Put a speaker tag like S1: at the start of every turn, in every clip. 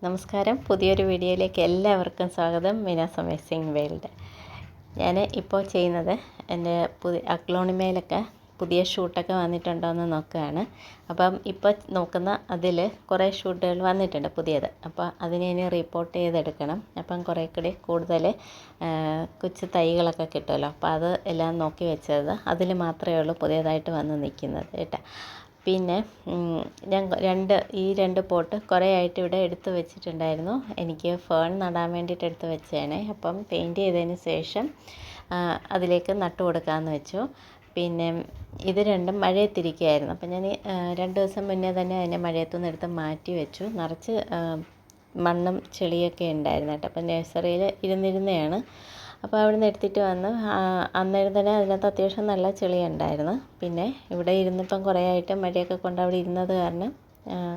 S1: നമസ്കാരം, പുതിയൊരു വീഡിയോയിലേക്ക് എല്ലാവർക്കും സ്വാഗതം. മീനാസ് അമേസിംഗ് വേൾഡ്. ഞാൻ ഇപ്പോൾ ചെയ്യുന്നത് എൻ്റെ അഗ്ലോണിമയിലൊക്കെ പുതിയ ഷൂട്ടൊക്കെ വന്നിട്ടുണ്ടോ എന്ന് നോക്കുകയാണ്. അപ്പം ഇപ്പോൾ നോക്കുന്ന അതിൽ കുറേ ഷൂട്ടുകൾ വന്നിട്ടുണ്ട് പുതിയത്. അപ്പോൾ അതിനെ ഇനി റിപ്പോർട്ട് ചെയ്തെടുക്കണം. അപ്പം കുറേ കൂടി കൂടുതൽ കൊച്ചു തൈകളൊക്കെ കിട്ടുമല്ലോ. അപ്പോൾ അത് എല്ലാം നോക്കി വെച്ചത് അതിൽ മാത്രമേ ഉള്ളൂ പുതിയതായിട്ട് വന്ന് നിൽക്കുന്നത് കേട്ടോ. പിന്നെ ഞാൻ ഈ രണ്ട് പോട്ട് കുറേ ആയിട്ട് ഇവിടെ എടുത്ത് വെച്ചിട്ടുണ്ടായിരുന്നു. എനിക്ക് ഫേൺ നടാൻ വേണ്ടിയിട്ട് എടുത്ത് വെച്ചതാണ്. അപ്പം പെയിൻറ്റ് ചെയ്തതിന് ശേഷം അതിലേക്ക് നട്ടു കൊടുക്കാമെന്ന് വെച്ചു. പിന്നെ ഇത് രണ്ടും മഴയത്തിരിക്കുകയായിരുന്നു. അപ്പം ഞാൻ 2 ദിവസം മുന്നേ തന്നെ അതിനെ മഴയത്തുനിന്ന് എടുത്ത് മാറ്റി വെച്ചു. നിറച്ച് മണ്ണും ചെളിയൊക്കെ ഉണ്ടായിരുന്നു കേട്ടോ. അപ്പം നഴ്സറിയിൽ ഇരുന്നിരുന്നതാണ്. അപ്പോൾ അവിടെ നിന്ന് എടുത്തിട്ട് വന്ന് അന്നേരം തന്നെ അതിനകത്ത് അത്യാവശ്യം നല്ല ചെളി ഉണ്ടായിരുന്നു. പിന്നെ ഇവിടെ ഇരുന്നിപ്പം കുറേ ആയിട്ട് മഴയൊക്കെ കൊണ്ട് അവിടെ ഇരുന്നത് കാരണം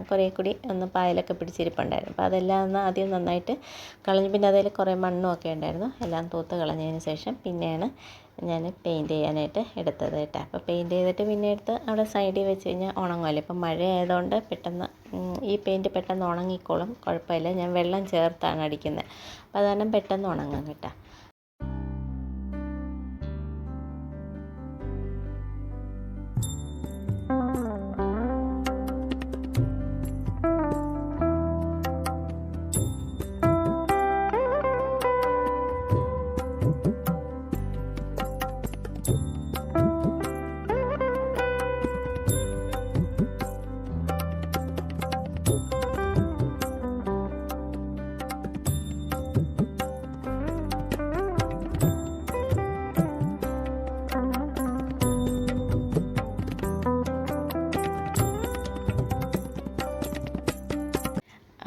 S1: കുറേ കൂടി ഒന്ന് പായലൊക്കെ പിടിച്ചിരിപ്പുണ്ടായിരുന്നു. അപ്പോൾ അതെല്ലാം ഒന്ന് ആദ്യം നന്നായിട്ട് കളഞ്ഞ്, പിന്നെ അതിൽ കുറേ മണ്ണും ഒക്കെ ഉണ്ടായിരുന്നു. എല്ലാം തൂത്ത് കളഞ്ഞതിന് ശേഷം പിന്നെയാണ് ഞാൻ പെയിൻറ്റ് ചെയ്യാനായിട്ട് എടുത്തത് കേട്ടോ. അപ്പോൾ പെയിൻറ്റ് ചെയ്തിട്ട് പിന്നെ എടുത്ത് അവിടെ സൈഡിൽ വെച്ച് കഴിഞ്ഞാൽ ഉണങ്ങുമല്ലോ. ഇപ്പം മഴ ആയതുകൊണ്ട് പെട്ടെന്ന് ഈ പെയിൻറ്റ് പെട്ടെന്ന് ഉണങ്ങിക്കോളും, കുഴപ്പമില്ല. ഞാൻ വെള്ളം ചേർത്താണ് അടിക്കുന്നത്. അപ്പോൾ അത് കാരണം പെട്ടെന്ന് ഉണങ്ങും കേട്ടോ.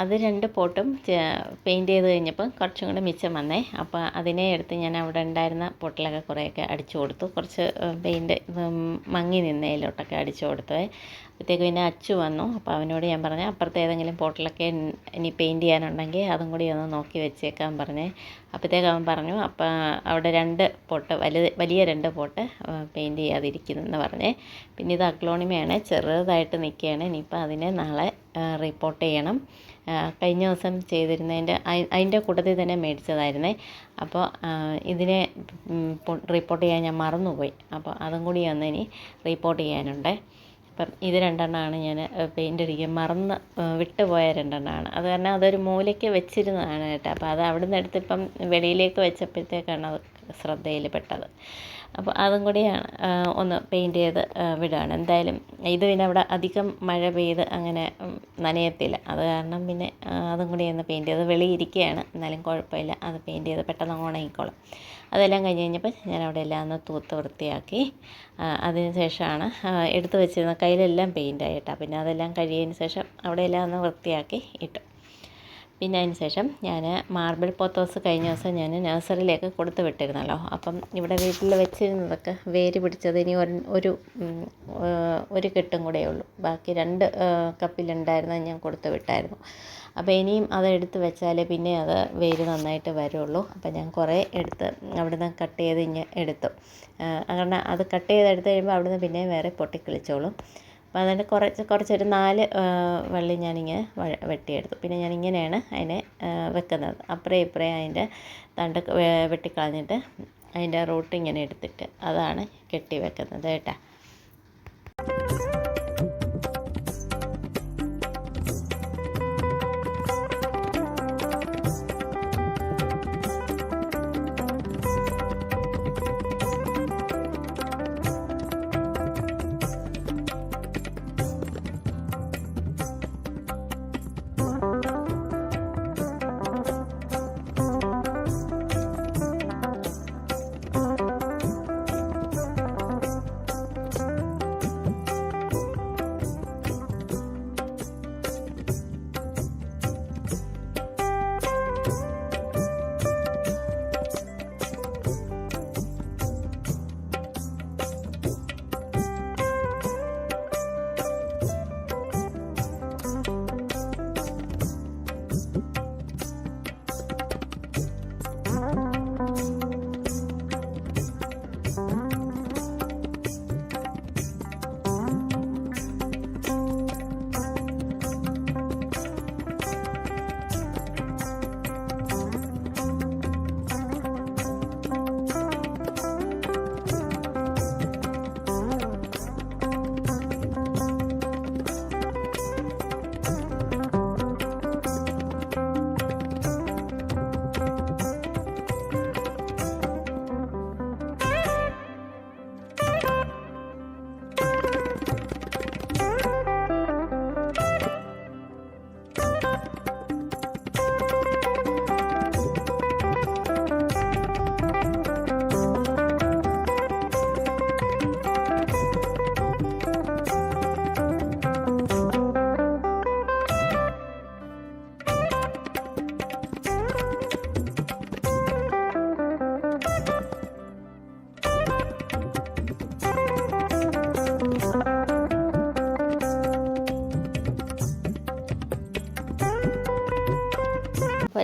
S1: അത് 2 പോട്ടും പെയിൻറ്റ് ചെയ്ത് കഴിഞ്ഞപ്പം കുറച്ചും കൂടെ മിച്ചം വന്നേ. അപ്പോൾ അതിനെ എടുത്ത് ഞാൻ അവിടെ ഉണ്ടായിരുന്ന പൊട്ടിലൊക്കെ കുറേയൊക്കെ അടിച്ചു കൊടുത്തു. കുറച്ച് പെയിൻറ്റ് മങ്ങി നിന്നതിലോട്ടൊക്കെ അടിച്ചു കൊടുത്തത്. അപ്പോഴത്തേക്ക് പിന്നെ അച്ചു വന്നു. അപ്പോൾ അവനോട് ഞാൻ പറഞ്ഞു, അപ്പുറത്തെ ഏതെങ്കിലും പോട്ടിലൊക്കെ ഇനി പെയിൻറ്റ് ചെയ്യാനുണ്ടെങ്കിൽ അതും കൂടി ഒന്ന് നോക്കി വെച്ചേക്കാൻ പറഞ്ഞേ. അപ്പോഴത്തേക്ക് അവൻ പറഞ്ഞു, അപ്പോൾ അവിടെ 2 പോട്ട് വലിയ 2 പോട്ട് പെയിൻറ്റ് ചെയ്യാതിരിക്കുന്നെന്ന് പറഞ്ഞേ. പിന്നെ ഇത് അഗ്ലോണിമയാണ്, ചെറുതായിട്ട് നിൽക്കുകയാണ്. ഇനിയിപ്പോൾ അതിനെ നാളെ റിപ്പോർട്ട് ചെയ്യണം. കഴിഞ്ഞ ദിവസം അതിൻ്റെ കൂട്ടത്തിൽ തന്നെ മേടിച്ചതായിരുന്നേ. അപ്പോൾ ഇതിനെ റിപ്പോർട്ട് ചെയ്യാൻ ഞാൻ മറന്നുപോയി. അപ്പോൾ അതും കൂടി ഒന്ന് ഇനി റിപ്പോർട്ട് ചെയ്യാനുണ്ട്. അപ്പം ഇത് 2 എണ്ണമാണ് ഞാൻ പെയിൻ്റ് അടിക്കാൻ മറന്ന് വിട്ടുപോയ 2 എണ്ണമാണ്. അത് കാരണം അതൊരു മൂലയ്ക്ക് വെച്ചിരുന്നതാണ് കേട്ടോ. അപ്പോൾ അത് അവിടെ നിന്ന് എടുത്തിപ്പം വെളിയിലേക്ക് വെച്ചപ്പോഴത്തേക്കാണ് അത് ശ്രദ്ധയിൽ പെട്ടത്. അപ്പോൾ അതും കൂടിയാണ് ഒന്ന് പെയിൻറ്റ് ചെയ്ത് വിടുകയാണ്. എന്തായാലും ഇത് പിന്നെ അവിടെ അധികം മഴ പെയ്ത് അങ്ങനെ നനയത്തില്ല. അത് കാരണം പിന്നെ അതും കൂടി ഒന്ന് പെയിൻറ്റ് ചെയ്ത് വെളിയിരിക്കുകയാണ്. എന്നാലും കുഴപ്പമില്ല, അത് പെയിൻറ്റ് ചെയ്ത് പെട്ടെന്ന് ഉണങ്ങിക്കോളും. അതെല്ലാം കഴിഞ്ഞ് കഴിഞ്ഞപ്പോൾ ഞാൻ അവിടെ എല്ലാം ഒന്ന് തൂത്ത് വൃത്തിയാക്കി. അതിന് ശേഷമാണ് എടുത്ത് വെച്ചിരുന്ന കയ്യിലെല്ലാം പെയിൻ്റ് ആയിട്ടാ. പിന്നെ അതെല്ലാം കഴിയതിന് ശേഷം അവിടെ എല്ലാം ഒന്ന് വൃത്തിയാക്കി ഇട്ടു. പിന്നെ അതിന് ശേഷം ഞാൻ മാർബിൾ പോത്തോസ് കഴിഞ്ഞ ദിവസം ഞാൻ നഴ്സറിയിലേക്ക് കൊടുത്ത് വിട്ടിരുന്നല്ലോ. അപ്പം ഇവിടെ വീട്ടിൽ വെച്ചിരുന്നതൊക്കെ വേര് പിടിച്ചത് ഇനി ഒരു കെട്ടും കൂടെ ഉള്ളൂ. ബാക്കി 2 കപ്പിലുണ്ടായിരുന്നത് ഞാൻ കൊടുത്ത് വിട്ടായിരുന്നു. അപ്പോൾ ഇനിയും അതെടുത്ത് വെച്ചാൽ പിന്നെ അത് വേര് നന്നായിട്ട് വരുള്ളൂ. അപ്പോൾ ഞാൻ കുറേ എടുത്ത് അവിടുന്ന് കട്ട് ചെയ്ത് എടുത്തു. കാരണം അത് കട്ട് ചെയ്തെടുത്ത് കഴിയുമ്പോൾ അവിടുന്ന് പിന്നെ വേറെ പൊട്ടിക്കിളിച്ചോളും. അപ്പോൾ അതിൻ്റെ കുറച്ചൊരു 4 വള്ളി ഞാനിങ്ങനെ വെട്ടിയെടുത്തു. പിന്നെ ഞാനിങ്ങനെയാണ് അതിനെ വെക്കുന്നത്. അപ്പുറേ ഇപ്പുറേ അതിൻ്റെ തണ്ട് വെട്ടിക്കളഞ്ഞിട്ട് അതിൻ്റെ റൂട്ട് ഇങ്ങനെ എടുത്തിട്ട് അതാണ് കെട്ടി വെക്കുന്നത് കേട്ടോ.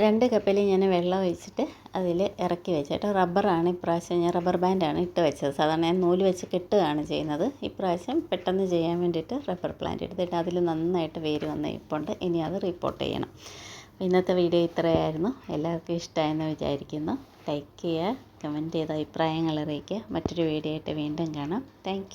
S1: 2 കപ്പിൽ ഞാൻ വെള്ളം ഒഴിച്ചിട്ട് അതിൽ ഇറക്കി വെച്ചിട്ട് റബ്ബറാണ് ഇപ്രാവശ്യം ഞാൻ റബ്ബർ ബാൻഡാണ് ഇട്ട് വെച്ചത്. സാധാരണ ഞാൻ നൂല് വെച്ച് കെട്ടുകയാണ് ചെയ്യുന്നത്. ഇപ്രാവശ്യം പെട്ടെന്ന് ചെയ്യാൻ വേണ്ടിയിട്ട് റബ്ബർ പ്ലാന്റ് എടുത്തിട്ട് അതിൽ നന്നായിട്ട് വേര് വന്ന് ഇപ്പുണ്ട്. ഇനി അത് റിപ്പോർട്ട് ചെയ്യണം. ഇന്നത്തെ വീഡിയോ ഇത്രയായിരുന്നു. എല്ലാവർക്കും ഇഷ്ടമായെന്ന് വിചാരിക്കുന്നു. ലൈക്ക് ചെയ്യുക, കമൻറ്റ് ചെയ്ത് അഭിപ്രായങ്ങൾ അറിയിക്കുക. മറ്റൊരു വീഡിയോ ആയിട്ട് വീണ്ടും കാണാം. താങ്ക്